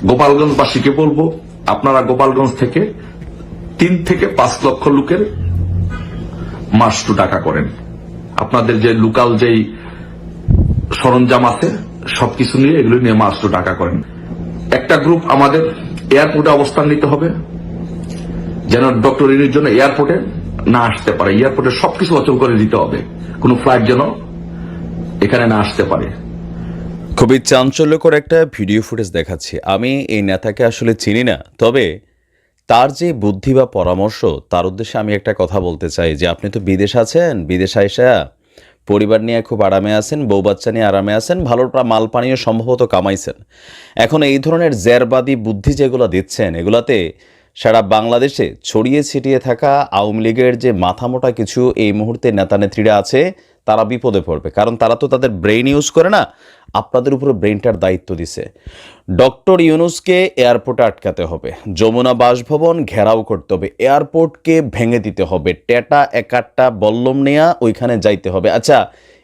গোপালগঞ্জবাসীকে বলবো, আপনারা গোপালগঞ্জ থেকে 3 থেকে 5 লক্ষ লোকের মাস টু টাকা করেন। আপনাদের যে লোকাল যেই সরঞ্জাম আছে সবকিছু নিয়ে এগুলো নিয়ে মাস টু টাকা করেন। একটা গ্রুপ আমাদের এয়ারপোর্টে অবস্থান নিতে হবে, যেন ডক্টর ইউনূসের জন্য এয়ারপোর্টে না আসতে পারে। এয়ারপোর্টে সবকিছু অচল করে দিতে হবে, কোন ফ্লাইট যেন এখানে না আসতে পারে। খুবই চাঞ্চল্যকর একটা ভিডিও ফুটেজ দেখাচ্ছি। আমি এই নেতাকে আসলে চিনি না, তবে তার যে বুদ্ধি বা পরামর্শ, তার উদ্দেশ্যে আমি একটা কথা বলতে চাই যে আপনি তো বিদেশ আছেন, বিদেশ আইসা পরিবার নিয়ে খুব আরামে আছেন, বউ বাচ্চা নিয়ে আরামে আছেন, ভালো মাল পানীয় সম্ভবত কামাইছেন। এখন এই ধরনের জেরবাদী বুদ্ধি যেগুলো দিচ্ছেন, এগুলাতে সারা বাংলাদেশে ছড়িয়ে ছিটিয়ে থাকা আওয়ামী লীগের যে মাথামোটা কিছু এই মুহূর্তে নেতা নেত্রীরা আছে, তারা বিপদে পড়বে। কারণ তারা তো তাদের ব্রেইন ইউজ করে না, আপনাদের উপরে ব্রেইনটার দায়িত্ব দিছে। ডক্টর ইউনূসকে এয়ারপোর্টে আটকাতে হবে, যমুনা বাসভবন ঘেরাও করতে হবে, এয়ারপোর্টকে ভেঙে দিতে হবে, টেটা একাট্টা বল্লম নেয়া ওইখানে যাইতে হবে। আচ্ছা,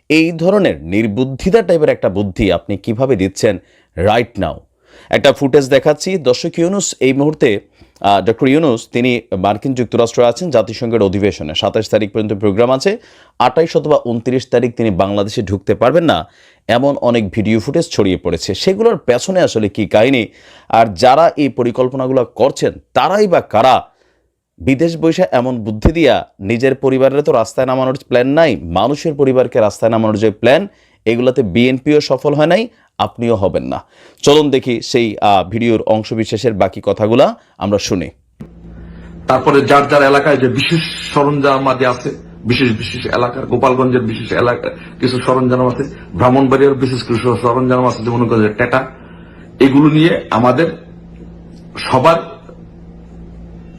এই ধরনের নির্বুদ্ধিতা টাইপের একটা বুদ্ধি আপনি কিভাবে দিচ্ছেন রাইট নাও? একটা ফুটেজ দেখাচ্ছি। দর্শক, ইউনূস এই মুহূর্তে ডক্টর ইউনূস তিনি মার্কিন যুক্তরাষ্ট্রে আছেন জাতিসংঘের অধিবেশনে। 27 তারিখ পর্যন্ত প্রোগ্রাম আছে। 28 অথবা 29 তারিখ তিনি বাংলাদেশে ঢুকতে পারবেন না, এমন অনেক ভিডিও ফুটেজ ছড়িয়ে পড়েছে। সেগুলোর পেছনে আসলে কি কাহিনী, আর যারা এই পরিকল্পনাগুলো করছেন তারাই বা কারা? বিদেশ বৈশা এমন বুদ্ধি দিয়া নিজের পরিবারের তো রাস্তায় নামানোর প্ল্যান নাই, মানুষের পরিবারকে রাস্তায় নামানোর যে প্ল্যান, এগুলোতে বিএনপিও সফল হয় নাই, আপনিও হবেন না। চলুন দেখি সেই ভিডিওর অংশবিশেষের বাকি কথাগুলা আমরা শুনি। তারপরে যার যার এলাকায় যে বিশেষ সরঞ্জামাদি আছে, বিশেষ বিশেষ এলাকার, গোপালগঞ্জের বিশেষ এলাকা কিছু সরঞ্জাম আছে, ব্রাহ্মণবাড়িয়ার বিশেষ কিছু সরঞ্জাম আছে, যেমন টেটা, এগুলো নিয়ে আমাদের সবার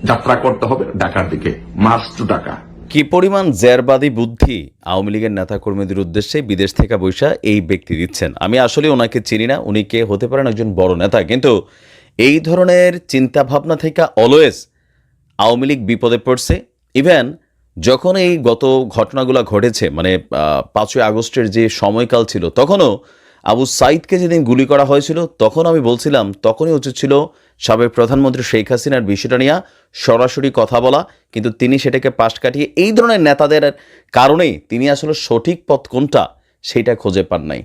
যাত্রা করতে হবে ঢাকার দিকে, মার্চ টু ঢাকা। কি পরিমাণ জেরবাদী বুদ্ধি আওয়ামী লীগের নেতাকর্মীদের উদ্দেশ্যে বিদেশ থেকে বৈশা এই ব্যক্তি দিচ্ছেন। আমি আসলে ওনাকে চিনি না, উনি কে হতে পারেন, একজন বড় নেতা, কিন্তু এই ধরনের চিন্তা ভাবনা থেকে অলওয়েজ আওয়ামী লীগ বিপদে পড়ছে। ইভেন যখন এই গত ঘটনাগুলো ঘটেছে, মানে 5ই আগস্টের যে সময়কাল ছিল, তখনও আবু সাইদকে যেদিন গুলি করা হয়েছিল, তখন আমি বলছিলাম তখনই উচিত ছিল সাবেক প্রধানমন্ত্রী শেখ হাসিনার বিষয়টা নিয়ে সরাসরি কথা বলা, কিন্তু তিনি সেটাকে পাশ কাটিয়ে এই ধরনের নেতাদের কারণেই তিনি আসলে সঠিক পথ কোনটা সেইটা খুঁজে পান নাই।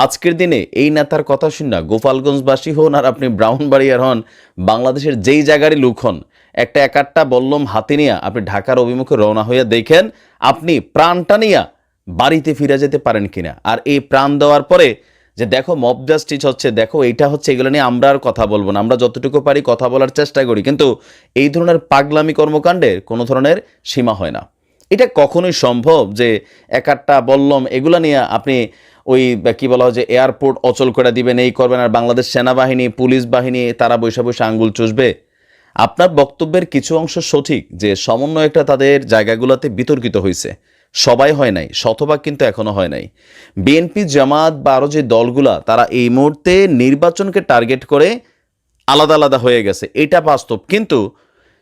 আজকের দিনে এই নেতার কথা শুনে গোপালগঞ্জবাসী হন আর আপনি ব্রাহ্মণবাড়িয়ার হন, বাংলাদেশের যেই জায়গারই লোক হন, একটা একাট্টা বল্লম হাতে নিয়ে আপনি ঢাকার অভিমুখে রওনা হয়ে দেখেন আপনি প্রাণটা নিয়ে বাড়িতে ফিরে যেতে পারেন কিনা। আর এই প্রাণ দেওয়ার পরে যে দেখো মব জাস্টিস হচ্ছে, দেখো এইটা হচ্ছে, এগুলো নিয়ে আমরা আর কথা বলবো না, আমরা যতটুকু পারি কথা বলার চেষ্টা করি, কিন্তু এই ধরনের পাগলামি কর্মকাণ্ডের কোনো ধরনের সীমা হয় না। এটা কখনোই সম্ভব যে একাট্টা বল্লম এগুলা নিয়ে আপনি ওই কি বলা হয় যে এয়ারপোর্ট অচল করে দিবেন, এই করবেন, আর বাংলাদেশ সেনাবাহিনী পুলিশ বাহিনী তারা বৈশা বৈশা আঙ্গুল চুষবে? আপনার বক্তব্যের কিছু অংশ সঠিক যে সমন্বয়কটা তাদের জায়গাগুলোতে বিতর্কিত হয়েছে, সবাই হয় নাই, শতভাগ কিন্তু এখনো হয় নাই। বিএনপি জামাত বা আরও যে দলগুলা, তারা এই মুহূর্তে নির্বাচনকে টার্গেট করে আলাদা আলাদা হয়ে গেছে, এটা বাস্তব। কিন্তু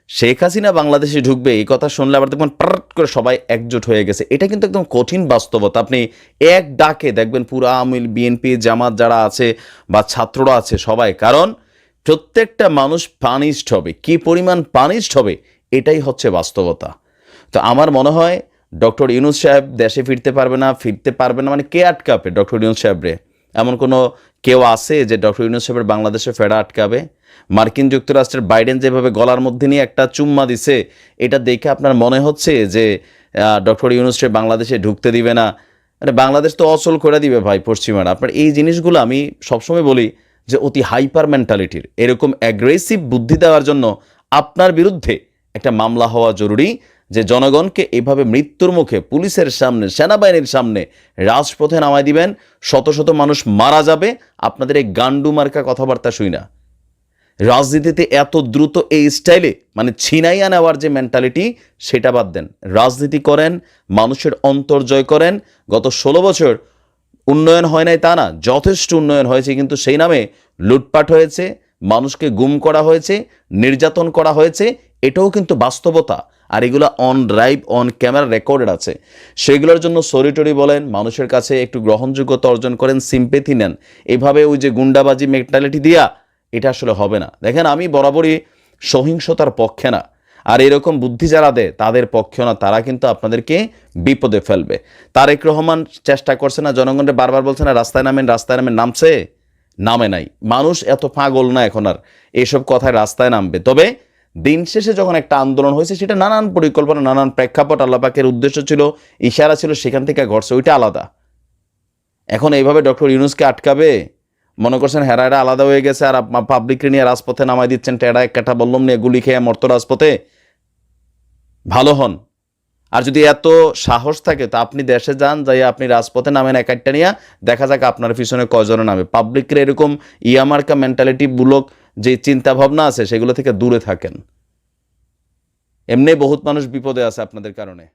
শেখ হাসিনা বাংলাদেশে ঢুকবে এই কথা শুনলে আবার দেখবেন পার্ট করে সবাই একজোট হয়ে গেছে, এটা কিন্তু একদম কঠিন বাস্তবতা। আপনি এক ডাকে দেখবেন পুরা আওয়ামী বিএনপি জামাত যারা আছে বা ছাত্ররা আছে সবাই, কারণ প্রত্যেকটা মানুষ পানিশড হবে, কি পরিমাণ পানিশড হবে এটাই হচ্ছে বাস্তবতা। তো আমার মনে হয় ডক্টর ইউনূস সাহেব দেশে ফিরতে পারবে না, মানে কে আটকাবে ডক্টর ইউনূস সাহেবরে? এমন কোনো কেউ আছে যে ডক্টর ইউনূস সাহেবের বাংলাদেশে ফেরা আটকাবে? মার্কিন যুক্তরাষ্ট্রের বাইডেন যেভাবে গলার মধ্যে নিয়ে একটা চুম্মা দিছে, এটা দেখে আপনার মনে হচ্ছে যে ডক্টর ইউনূস সাহেব বাংলাদেশে ঢুকতে দিবে না? মানে বাংলাদেশ তো অচল করে দিবে ভাই পশ্চিমারা। আপনার এই জিনিসগুলো আমি সবসময় বলি যে অতি হাইপার মেন্টালিটির, এরকম অ্যাগ্রেসিভ বুদ্ধি দেওয়ার জন্য আপনার বিরুদ্ধে একটা মামলা হওয়া জরুরি, যে জনগণকে এভাবে মৃত্যুর মুখে পুলিশের সামনে সেনাবাহিনীর সামনে রাজপথে নামায় দিবেন, শত শত মানুষ মারা যাবে আপনাদের এই গান্ডু মার্কা কথাবার্তা শুই না। রাজনীতিতে এত দ্রুত এই স্টাইলে মানে ছিনাইয়া নেওয়ার যে মেন্টালিটি, সেটা বাদ দেন। রাজনীতি করেন, মানুষের অন্তর জয় করেন। গত 16 বছর উন্নয়ন হয় নাই তা না, যথেষ্ট উন্নয়ন হয়েছে, কিন্তু সেই নামে লুটপাট হয়েছে, মানুষকে গুম করা হয়েছে, নির্যাতন করা হয়েছে, এটাও কিন্তু বাস্তবতা। আর এগুলো on live on camera recorded আছে। সেগুলোর জন্য সরিটরি বলেন, মানুষের কাছে একটু গ্রহণযোগ্যতা অর্জন করেন, সিম্পেথি নেন। এভাবে ওই যে গুন্ডাবাজি মেন্টালিটি দিয়া এটা আসলে হবে না। দেখেন, আমি বরাবরই সহিংসতার পক্ষে না, আর এরকম বুদ্ধি যারা দেয় তাদের পক্ষেও না। তারা কিন্তু আপনাদেরকে বিপদে ফেলবে। তারেক রহমান চেষ্টা করছে না, জনগণকে বারবার বলছে না রাস্তায় নামেন, রাস্তায় নামেন, নামছে? নামে নাই। মানুষ এত পাগল না এখন আর এইসব কথায় রাস্তায় নামবে। তবে দিন শেষে যখন একটা আন্দোলন হয়েছে, সেটা নানান পরিকল্পনা, নানান প্রেক্ষাপট, আল্লাহ পাকের উদ্দেশ্য ছিল, ইশারা ছিল, সেখান থেকে ঘটছে, ওইটা আলাদা। এখন এইভাবে ডক্টর ইউনূসকে আটকাবে, মনে করছেন হেরারা আলাদা হয়ে গেছে আর পাবলিককে নিয়ে রাজপথে নামাই দিচ্ছেন, টেডা এক কাঠা বললাম নিয়ে গুলি খেয়ে মর্ত রাজপথে। ভালো হন। আর যদি এত সাহস থাকে তা আপনি দেশে যান, যাই আপনি রাজপথে নামেন এক একটা নিয়ে, দেখা যাক আপনার পিছনে কয়জনে নামে। পাবলিকের এরকম ইয়ামার্কা মেন্টালিটি মূলক যে চিন্তা ভাবনা আছে সেগুলো থেকে দূরে থাকেন। এমনি বহুত মানুষ বিপদে আছে আপনাদের কারণে।